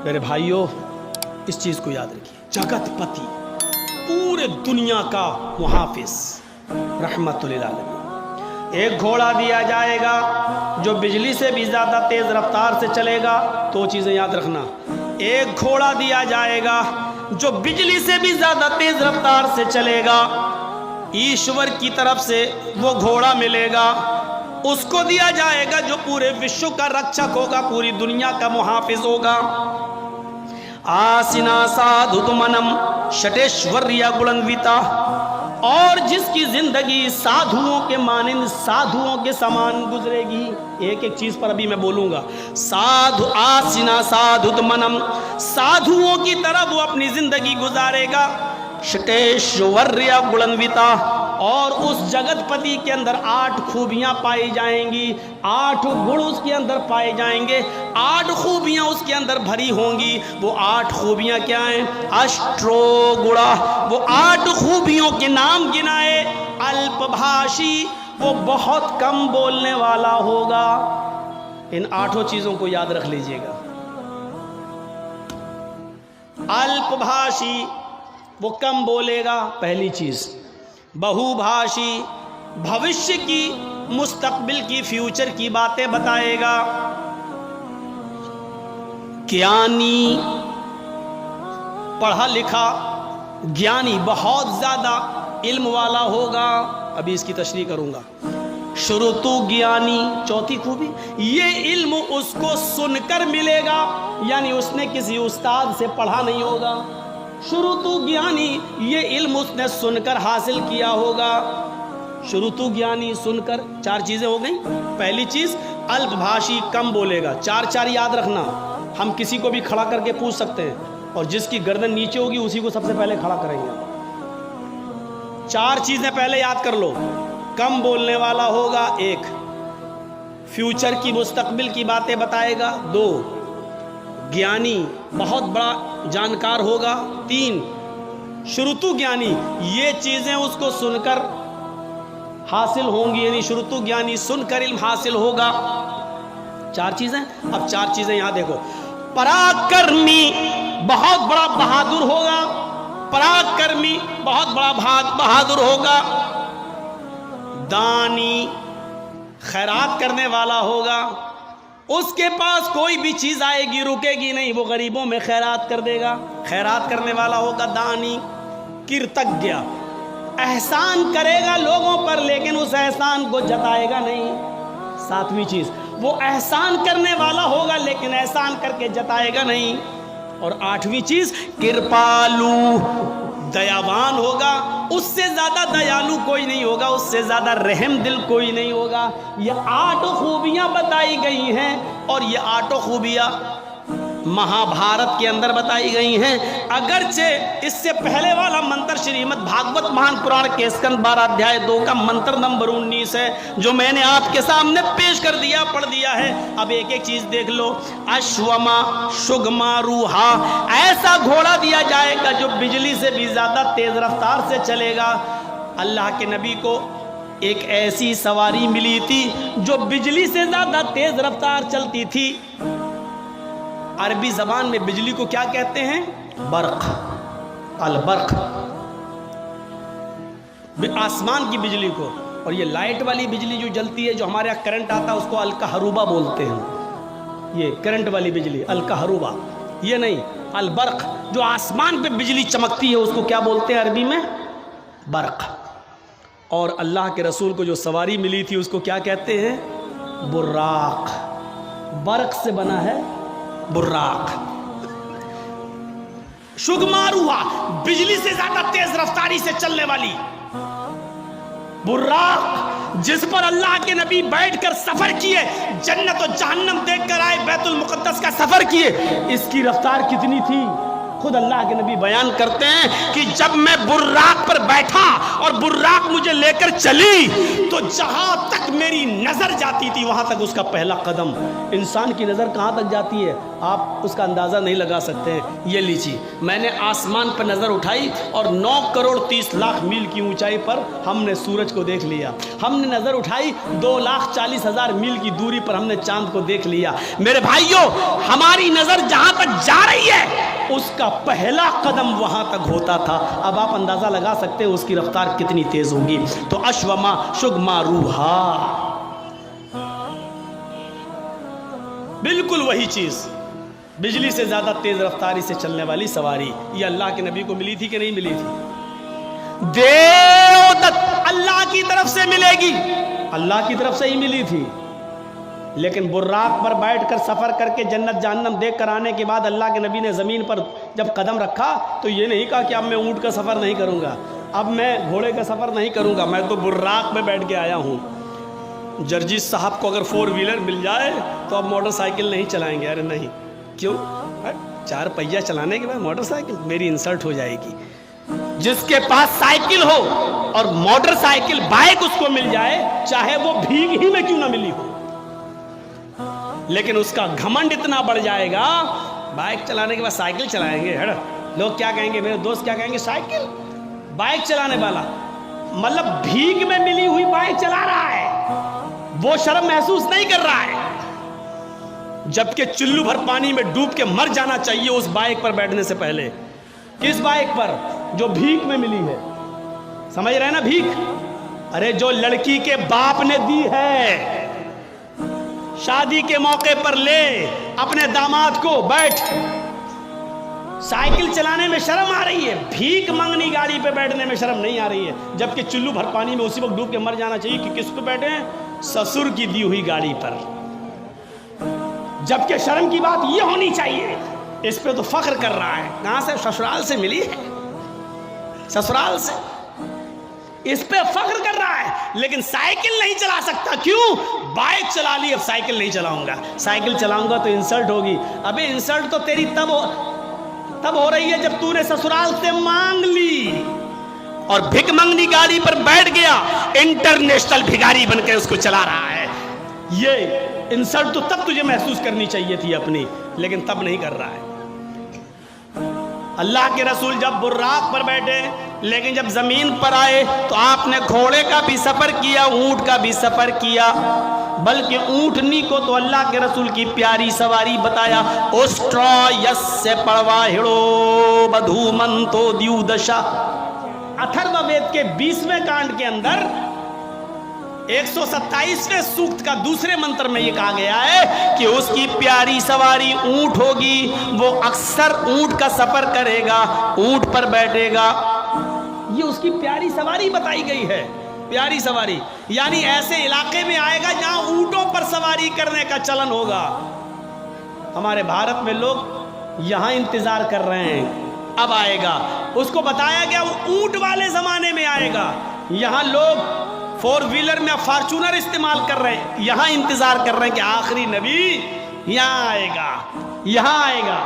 मेरे भाइयों, इस चीज़ को याद रखिए, जगतपति, पूरे दुनिया का मुहाफिज, रहमतुल्लिल आलमीन। एक घोड़ा दिया जाएगा जो बिजली से भी ज़्यादा तेज़ रफ्तार से चलेगा। तो चीज़ें याद रखना, एक घोड़ा दिया जाएगा जो बिजली से भी ज़्यादा तेज़ रफ्तार से चलेगा। ईश्वर की तरफ से वो घोड़ा मिलेगा, उसको दिया जाएगा जो पूरे विश्व का रक्षक होगा, पूरी दुनिया का मुहाफिज होगा। आसिना साधुतमनम शटेश्वर्या गुणन्विता, और जिसकी जिंदगी साधुओं के मानिंद, साधुओं के समान गुजरेगी। एक एक चीज पर अभी मैं बोलूंगा। साधु आसिना साधुतमनम, साधुओं की तरह वो अपनी जिंदगी गुजारेगा। शटेश्वर्या गुणन्विता, और उस जगतपति के अंदर 8 खूबियां पाई जाएंगी, 8 गुण उसके अंदर पाए जाएंगे, 8 खूबियां उसके अंदर भरी होंगी। वो 8 खूबियां क्या हैं? अष्टो गुणा, वो 8 खूबियों के नाम गिनाए। अल्पभाषी, वो बहुत कम बोलने वाला होगा। इन 8 चीजों को याद रख लीजिएगा। अल्पभाषी, वो कम बोलेगा, पहली चीज। बहुभाषी, भविष्य की, मुस्तकबिल की, फ्यूचर की बातें बताएगा। ज्ञानी, पढ़ा लिखा, ज्ञानी, बहुत ज्यादा इल्म वाला होगा। अभी इसकी तशरीह करूंगा। श्रुतु ज्ञानी, चौथी खूबी, ये इल्म उसको सुनकर मिलेगा, यानी उसने किसी उस्ताद से पढ़ा नहीं होगा। श्रुतु ज्ञानी, ये इल्म उसने सुनकर हासिल किया होगा। श्रुतु ज्ञानी, सुनकर। 4 चीजें हो गई। पहली चीज अल्पभाषी, कम बोलेगा। 4 याद रखना। हम किसी को भी खड़ा करके पूछ सकते हैं, और जिसकी गर्दन नीचे होगी उसी को सबसे पहले खड़ा करेंगे। 4 चीजें पहले याद कर लो। कम बोलने वाला होगा, 1। फ्यूचर की, मुस्तकबिल की बातें बताएगा, 2। ज्ञानी, बहुत बड़ा जानकार होगा, 3। श्रुतु ज्ञानी, ये चीजें उसको सुनकर हासिल होंगी, यानी श्रुतु ज्ञानी, सुनकर इल्म हासिल होगा। 4 चीजें। अब 4 चीजें यहां देखो। पराक्रमी, बहुत बड़ा बहादुर होगा। पराक्रमी, बहुत बड़ा बहादुर होगा। दानी, खैरात करने वाला होगा। उसके पास कोई भी चीज आएगी रुकेगी नहीं, वो गरीबों में खैरात कर देगा, खैरात करने वाला होगा। दानी। कृतज्ञ, एहसान करेगा लोगों पर, लेकिन उस एहसान को जताएगा नहीं। 7वीं चीज, वो एहसान करने वाला होगा, लेकिन एहसान करके जताएगा नहीं। और 8वीं चीज, कृपालु, दयावान होगा। उससे ज्यादा दयालु कोई नहीं होगा, उससे ज्यादा रहम दिल कोई नहीं होगा। ये 8 खूबियां बताई गई हैं, और ये 8 खूबियां महाभारत के अंदर बताई गई हैं। अगरचे इससे पहले वाला मंत्र श्रीमद् भागवत महान पुराण के स्कंद 12 अध्याय 2 का मंत्र नंबर 19 है, जो मैंने आपके सामने पेश कर दिया, पढ़ दिया है। अब एक एक चीज देख लो। अश्वमा शुगमा रूहा, ऐसा घोड़ा दिया जाएगा जो बिजली से भी ज्यादा तेज रफ्तार से चलेगा। अल्लाह के नबी को एक ऐसी सवारी मिली थी जो बिजली से ज्यादा तेज रफ्तार चलती थी। अरबी जबान में बिजली को क्या कहते हैं? बर्क, अल-बर्क, आसमान की बिजली को। और ये लाइट वाली बिजली जो जलती है, जो हमारे यहाँ करंट आता है, उसको अल-कहरुबा बोलते हैं। ये करंट वाली बिजली अल-कहरुबा, ये नहीं, अल-बर्क, जो आसमान पे बिजली चमकती है, उसको क्या बोलते हैं अरबी में? बर्क। और अल्लाह के रसूल को जो सवारी मिली थी उसको क्या कहते हैं? बुर्राक। बर्क से बना है बुर्राक। शुगमारुआ, बिजली से ज्यादा तेज रफ्तारी से चलने वाली। बुर्राक, जिस पर अल्लाह के नबी बैठकर सफर किए, जन्नत और जहन्नम देखकर आए, बैतुल मुकद्दस का सफर किए। इसकी रफ्तार कितनी थी? खुद अल्लाह के नबी बयान करते हैं कि जब मैं बुर्राक पर बैठा और बुर्राक मुझे लेकर चली तो जहां तक मेरी नजर जाती थी वहां तक उसका पहला कदम। इंसान की नजर कहां तक जाती है आप उसका अंदाजा नहीं लगा सकते हैं। ये लीजिए, मैंने आसमान पर नजर उठाई और 9 करोड़ 30 लाख मील की ऊंचाई पर हमने सूरज को देख लिया। हमने नजर उठाई 2,40,000 मील की दूरी पर हमने चांद को देख लिया। मेरे भाइयों, हमारी नजर जहां तक जा रही है उसका पहला कदम वहां तक होता था। अब आप अंदाजा लगा सकते हो उसकी रफ्तार कितनी तेज होगी। तो अश्वमा शुगमा रूहा, बिल्कुल वही चीज, बिजली से ज्यादा तेज रफ्तारी से चलने वाली सवारी, ये अल्लाह के नबी को मिली थी कि नहीं मिली थी? देवदत्त अल्लाह की तरफ से मिलेगी, अल्लाह की तरफ से ही मिली थी। लेकिन बुर्राक पर बैठकर सफ़र करके जन्नत जहन्नम देख कर आने के बाद अल्लाह के नबी ने ज़मीन पर जब कदम रखा तो ये नहीं कहा कि अब मैं ऊँट का सफ़र नहीं करूँगा, अब मैं घोड़े का सफ़र नहीं करूँगा, मैं तो बुर्राक में बैठ के आया हूँ। जर्जीस साहब को अगर 4 व्हीलर मिल जाए तो अब मोटरसाइकिल नहीं चलाएंगे। अरे नहीं, क्यों? 4 पहिया चलाने के बाद मोटरसाइकिल, मेरी इंसल्ट हो जाएगी। जिसके पास साइकिल हो और मोटरसाइकिल बाइक उसको मिल जाए, चाहे वो भीग ही में क्यों ना मिली हो, लेकिन उसका घमंड इतना बढ़ जाएगा, बाइक चलाने के बाद साइकिल चलाएंगे। हट, लोग क्या कहेंगे, मेरे दोस्त क्या कहेंगे, साइकिल बाइक चलाने वाला, मतलब भीग में मिली हुई बाइक चला रहा है, वो शर्म महसूस नहीं कर रहा है। जबकि चुल्लू भर पानी में डूब के मर जाना चाहिए उस बाइक पर बैठने से पहले। किस बाइक पर? जो भीख में मिली है, समझ रहे हैं ना भीख? अरे जो लड़की के बाप ने दी है, शादी के मौके पर ले अपने दामाद को, बैठ। साइकिल चलाने में शर्म आ रही है, भीख मंगनी गाड़ी पे बैठने में शर्म नहीं आ रही है। जबकि चुल्लू भर पानी में उसी वक्त डूब के मर जाना चाहिए कि किस पे बैठे हैं? ससुर की दी हुई गाड़ी पर। जबकि शर्म की बात ये होनी चाहिए, इस पे तो फख्र कर रहा है। कहां से? ससुराल से मिली है, ससुराल से, इस पे फख्र कर रहा है। लेकिन साइकिल नहीं चला सकता, क्यों? बाइक चला ली, अब साइकिल नहीं चलाऊंगा, साइकिल चलाऊंगा तो इंसल्ट होगी। अबे इंसल्ट तो तेरी तब हो रही है जब तूने ससुराल से मांग ली और भिख मंगनी गाड़ी पर बैठ गया, इंटरनेशनल भिखारी बनकर उसको चला रहा है। ये इंसल्ट तो तब तुझे महसूस करनी चाहिए थी अपनी, लेकिन तब नहीं कर रहा है। अल्लाह के रसूल जब बुर्राक पर बैठे, लेकिन जब जमीन पर आए तो आपने घोड़े का भी सफर किया, ऊंट का भी सफर किया, बल्कि ऊंटनी को तो अल्लाह के रसूल की प्यारी सवारी बताया। उष्ट्रा यस्य परवाहिड़ो बधूमंतो द्युदशा। अथर्ववेद के 20वें कांड के अंदर 127वें सूक्त का दूसरे मंत्र में यह कहा गया है कि उसकी प्यारी सवारी ऊंट होगी, वो अक्सर ऊंट का सफर करेगा, ऊंट पर बैठेगा। ये उसकी प्यारी सवारी बताई गई है, प्यारी सवारी, यानी ऐसे इलाके में आएगा जहां ऊंटों पर सवारी करने का चलन होगा। हमारे भारत में लोग यहां इंतजार कर रहे हैं, अब आएगा। उसको बताया गया वो ऊंट वाले जमाने में आएगा। यहां लोग 4 व्हीलर में फॉर्च्यूनर इस्तेमाल कर रहे हैं, यहां इंतजार कर रहे हैं कि आखिरी नबी यहां आएगा, यहां आएगा।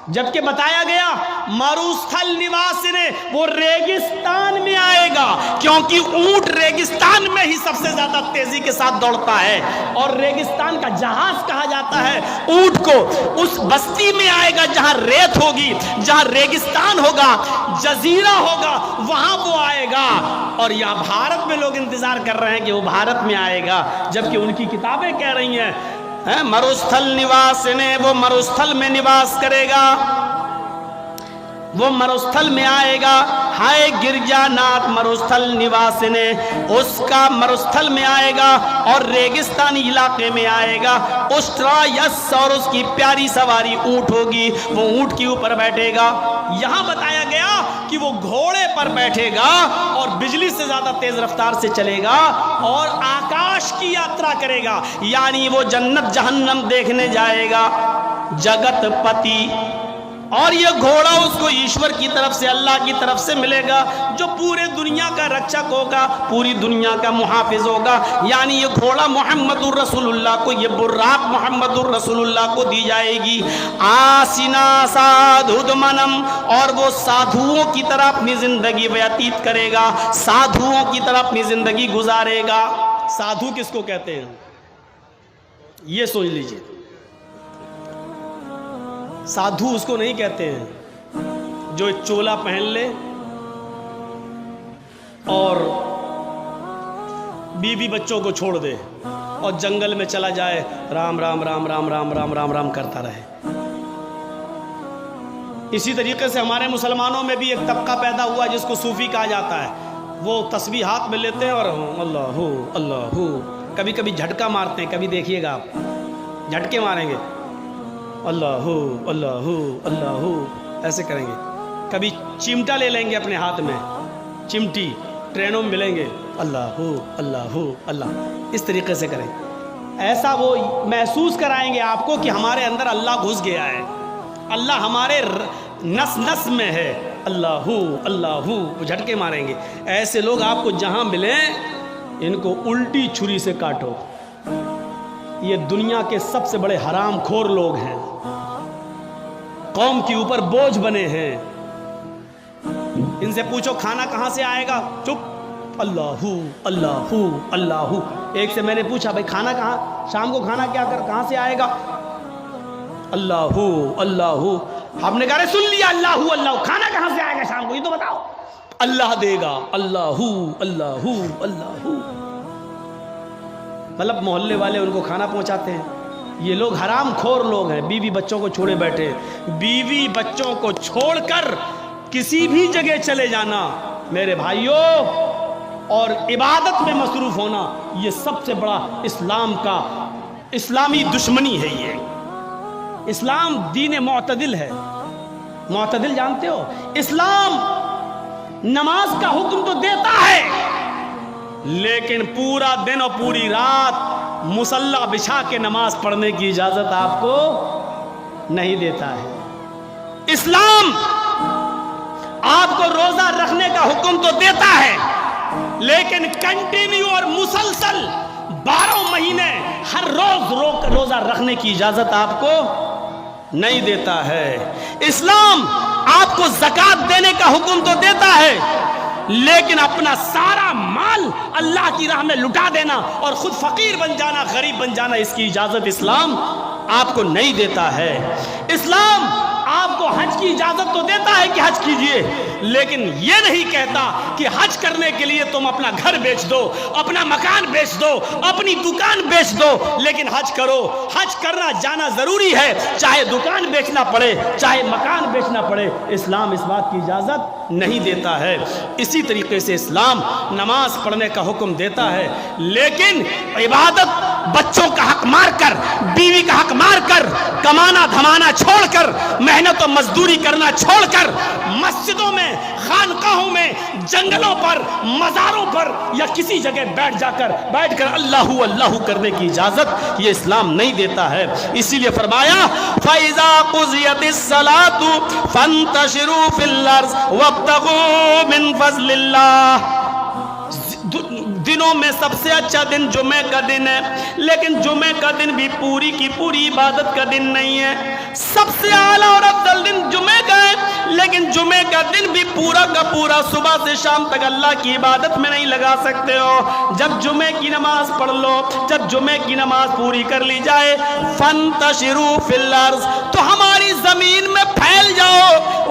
जबकि बताया गया मरुस्थल निवासी ने, वो रेगिस्तान में आएगा, क्योंकि ऊंट रेगिस्तान में ही सबसे ज्यादा तेजी के साथ दौड़ता है और रेगिस्तान का जहाज कहा जाता है ऊंट को। उस बस्ती में आएगा जहां रेत होगी, जहां रेगिस्तान होगा, जजीरा होगा, वहां वो आएगा। और यहां भारत में लोग इंतजार कर रहे हैं कि वो भारत में आएगा, जबकि उनकी किताबें कह रही हैं मरुस्थल निवास ने, वो मरुस्थल में निवास करेगा, वो मरुस्थल में आएगा। हाय गिरजानाथ मरुस्थल निवास ने, उसका मरुस्थल में आएगा और रेगिस्तानी इलाके में आएगा। उष्ट्रा यस, और उसकी प्यारी सवारी ऊंट होगी, वो ऊंट के ऊपर बैठेगा। यहां बताया गया कि वो घोड़े पर बैठेगा और बिजली से ज्यादा तेज रफ्तार से चलेगा और आकाश की यात्रा करेगा, यानी वो जन्नत जहन्नम देखने जाएगा। जगतपति और ये घोड़ा उसको ईश्वर की तरफ से, अल्लाह की तरफ से मिलेगा, जो पूरे दुनिया का रक्षक होगा, पूरी दुनिया का मुहाफिज होगा। यानी ये घोड़ा मोहम्मदुर रसूलुल्लाह को, ये बुर्राक मोहम्मदुर रसूलुल्लाह को दी जाएगी। आसिना साधुदमनम, और वो साधुओं की तरह अपनी जिंदगी व्यतीत करेगा, साधुओं की तरह अपनी जिंदगी गुजारेगा। साधु किसको कहते हैं ये सोच लीजिए। साधु उसको नहीं कहते हैं जो एक चोला पहन ले और बीवी बच्चों को छोड़ दे और जंगल में चला जाए, राम राम राम राम राम राम राम राम करता रहे। इसी तरीके से हमारे मुसलमानों में भी एक तबका पैदा हुआ जिसको सूफी कहा जाता है। वो तस्बीह हाथ में लेते हैं और अल्लाहू अल्लाहू, कभी कभी झटका मारते हैं, कभी देखिएगा आप झटके मारेंगे, अल्लाहू अल्लाहू अल्लाहू ऐसे करेंगे। कभी चिमटा ले लेंगे अपने हाथ में, चिमटी ट्रेनों में मिलेंगे, अल्लाहू अल्लाहू अल्लाह, इस तरीके से करें। ऐसा वो महसूस कराएंगे आपको कि हमारे अंदर अल्लाह घुस गया है, अल्लाह हमारे नस नस में है, अल्लाहू अल्लाहू, वो झटके मारेंगे। ऐसे लोग आपको जहां मिले इनको उल्टी छुरी से काटो। ये दुनिया के सबसे बड़े हराम खोर लोग हैं, कौम के ऊपर बोझ बने हैं। इनसे पूछो खाना कहां से आएगा, चुप, अल्लाहू अल्लाहू अल्लाहू। एक से मैंने पूछा भाई खाना कहां, शाम को खाना क्या कर कहां से आएगा, अल्लाहू अल्लाहू। आपने कहा सुन लिया, अल्लाहू अल्लाहू, खाना कहां से आएगा शाम को ये तो बताओ, अल्लाह देगा, अल्लाहू अल्लाहू अल्लाहू। मतलब मोहल्ले वाले उनको खाना पहुंचाते हैं। ये लोग हराम खोर लोग हैं, बीवी बच्चों को छोड़े बैठे। बीवी बच्चों को छोड़कर किसी भी जगह चले जाना मेरे भाइयों, और इबादत में मसरूफ होना, ये सबसे बड़ा इस्लाम का, इस्लामी दुश्मनी है। ये इस्लाम दीन मुअतदिल है। मुअतदिल जानते हो, इस्लाम नमाज का हुक्म तो देता है, लेकिन पूरा दिन और पूरी रात मुसल्ला बिछा के नमाज पढ़ने की इजाजत आपको नहीं देता है। इस्लाम आपको रोजा रखने का हुक्म तो देता है, लेकिन कंटिन्यू और मुसलसल 12 महीने हर रोज रोजा रखने की इजाजत आपको नहीं देता है। इस्लाम आपको ज़कात देने का हुक्म तो देता है, लेकिन अपना सारा माल अल्लाह की राह में लुटा देना और खुद फकीर बन जाना, गरीब बन जाना, इसकी इजाजत इस्लाम आपको नहीं देता है। इस्लाम आपको हज की इजाजत तो देता है कि हज कीजिए, लेकिन यह नहीं कहता कि हज करने के लिए तुम अपना घर बेच दो, अपना मकान बेच दो, अपनी दुकान बेच दो, लेकिन हज करो। हज करना जाना जरूरी है, चाहे दुकान बेचना पड़े, चाहे मकान बेचना पड़े, इस्लाम इस बात की इजाजत नहीं देता है। इसी तरीके से इस्लाम नमाज पढ़ने का हुक्म देता है, लेकिन इबादत बच्चों का हक मारकर, बीवी का हक मारकर, कमाना धमाना छोड़कर, मेहनत और मजदूरी करना छोड़कर, मस्जिदों में, खानकाहों में, जंगलों पर, मज़ारों पर या किसी जगह बैठकर अल्लाहू अल्लाहू करने की इजाजत ये इस्लाम नहीं देता है। इसीलिए फरमाया फ़इज़ा क़ुज़ियतिस सलातु फ़ंतशिरू फ़िल अर्ज़ वब्तगू मिन फ़ज़लिल्लाह। दिनों में सबसे अच्छा दिन जुमे का दिन है, लेकिन जुमे का दिन भी पूरी की पूरी इबादत का दिन नहीं है। सबसे आला और अफजल दिन जुमे का है, लेकिन जुमे का दिन भी पूरा का पूरा सुबह से शाम तक अल्लाह की इबादत में नहीं लगा सकते हो। जब जुमे की नमाज पढ़ लो, जब जुमे की नमाज पूरी कर ली जाए, फंतशिरू फिल अर्ज़, तो हमारी जमीन में फैल जाओ,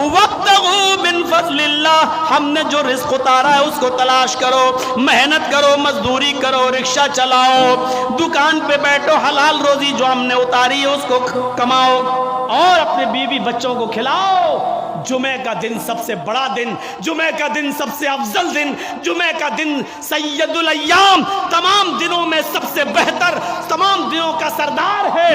वब्तगू मिन फ़ज़लिल्लाह, हमने जो रिज़्क़ उतारा है उसको तलाश करो, मेहनत करो, मजदूरी करो, रिक्शा चलाओ, दुकान पे बैठो, हलाल रोजी जो हमने उतारी है उसको कमाओ और अपने बीवी बच्चों को खिलाओ। जुमे का दिन सबसे बड़ा दिन, जुमे का दिन सबसे अफजल दिन, जुमे का दिन सैयदुल अय्याम, तमाम दिनों में सबसे बेहतर, तमाम दिनों का सरदार है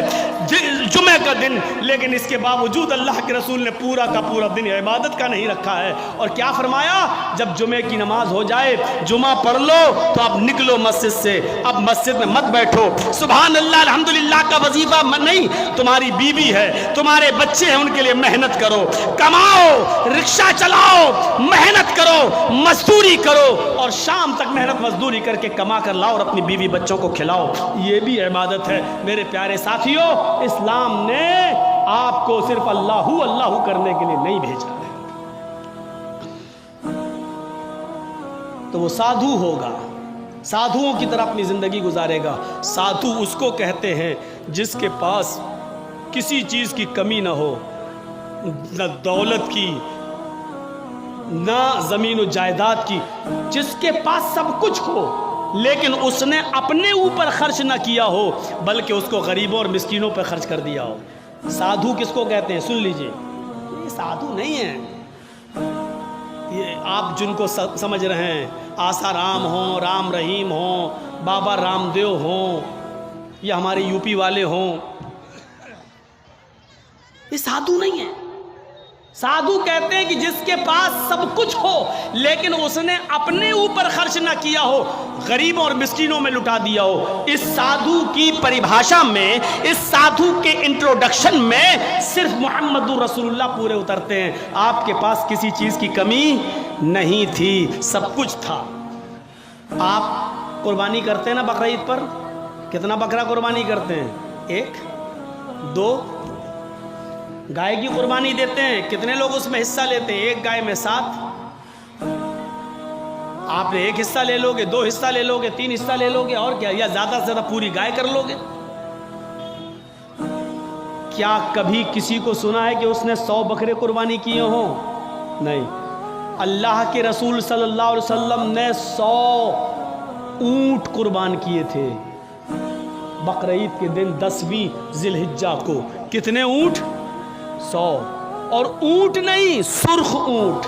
जुमे का दिन, लेकिन इसके बावजूद अल्लाह के रसूल ने पूरा का पूरा दिन इबादत का नहीं रखा है। और क्या फरमाया, जब जुमे की नमाज हो जाए, जुमा पढ़ लो तो अब निकलो मस्जिद से, अब मस्जिद में मत बैठो। सुभान अल्लाह अल्हम्दुलिल्लाह का वजीफा नहीं, तुम्हारी बीवी है, तुम्हारे बच्चे हैं, उनके लिए मेहनत करो, कमाओ, रिक्शा चलाओ, मेहनत करो, मजदूरी करो, और शाम तक मेहनत मजदूरी करके कमा कर लाओ और अपनी बीवी बच्चों को खिलाओ। ये भी इबादत है। मेरे प्यारे साथियों, इस्लाम ने आपको सिर्फ अल्लाहू अल्लाहू करने के लिए नहीं भेजा है। तो वो साधु होगा, साधुओं की तरह अपनी जिंदगी गुजारेगा। साधु उसको कहते हैं जिसके पास किसी चीज की कमी ना हो, न दौलत की, ना जमीन और जायदाद की, जिसके पास सब कुछ हो लेकिन उसने अपने ऊपर खर्च ना किया हो, बल्कि उसको गरीबों और मिस्कीनों पर खर्च कर दिया हो। साधु किसको कहते हैं? सुन लीजिए, ये साधु नहीं है, ये आप जिनको समझ रहे हैं, आसाराम हो, राम रहीम हो, बाबा रामदेव हो, या हमारे यूपी वाले हों, ये साधु नहीं है। साधु कहते हैं कि जिसके पास सब कुछ हो लेकिन उसने अपने ऊपर खर्च ना किया हो, गरीबों और मिस्कीनों में लुटा दिया हो। इस साधु की परिभाषा में, इस साधु के इंट्रोडक्शन में सिर्फ मुहम्मदुर रसूलुल्लाह पूरे उतरते हैं। आपके पास किसी चीज़ की कमी नहीं थी, सब कुछ था। आप कुर्बानी करते हैं ना बकरा ईद पर? कितना बकरा कुर्बानी करते हैं? 1, 2, गाय की कुर्बानी देते हैं, कितने लोग उसमें हिस्सा लेते हैं? 1 गाय में 7। आप 1 हिस्सा ले लोगे, 2 हिस्सा ले लोगे, 3 हिस्सा ले लोगे, और क्या, या ज्यादा से ज्यादा पूरी गाय कर लोगे। क्या कभी किसी को सुना है कि उसने 100 बकरे कुर्बानी किए हों? नहीं। अल्लाह के रसूल सल्लल्लाहु अलैहि वसल्लम ने 100 ऊंट कुर्बान किए थे बकरा ईद के दिन 10वीं जिलहिज्जा को। कितने ऊंट? 100। और ऊंट नहीं, सुर्ख ऊंट।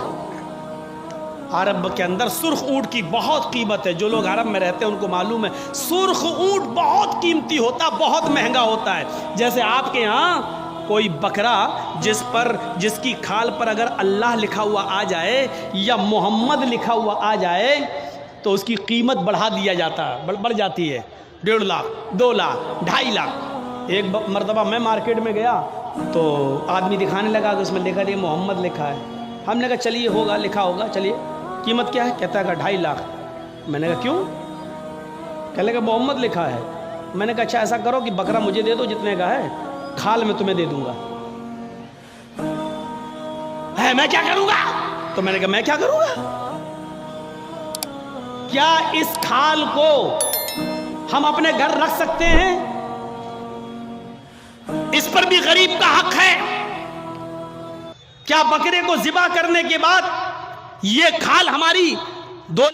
अरब के अंदर सुर्ख ऊंट की बहुत कीमत है। जो लोग अरब में रहते हैं उनको मालूम है, सुर्ख ऊंट बहुत कीमती होता, बहुत महंगा होता है। जैसे आपके यहाँ कोई बकरा जिसकी खाल पर अगर अल्लाह लिखा हुआ आ जाए या मोहम्मद लिखा हुआ आ जाए तो उसकी कीमत बढ़ा दिया जाता है, बढ़ जाती है। 1.5 लाख, 2 लाख, 2.5 लाख। एक मरतबा मैं मार्केट में गया तो आदमी दिखाने लगा कि उसमें लिखा, ये मोहम्मद लिखा है। हमने कहा चलिए होगा, लिखा होगा, चलिए कीमत क्या है? कहता है 2.5 लाख। मैंने कहा क्यों? कहने लगा मोहम्मद लिखा है। मैंने कहा अच्छा ऐसा करो कि बकरा मुझे दे दो जितने का है, खाल में तुम्हें दे दूंगा। है मैं क्या करूंगा? तो मैंने कहा मैं क्या करूंगा? क्या इस खाल को हम अपने घर रख सकते हैं? इस पर भी गरीब का हक है। क्या बकरे को ज़िबा करने के बाद ये खाल हमारी 2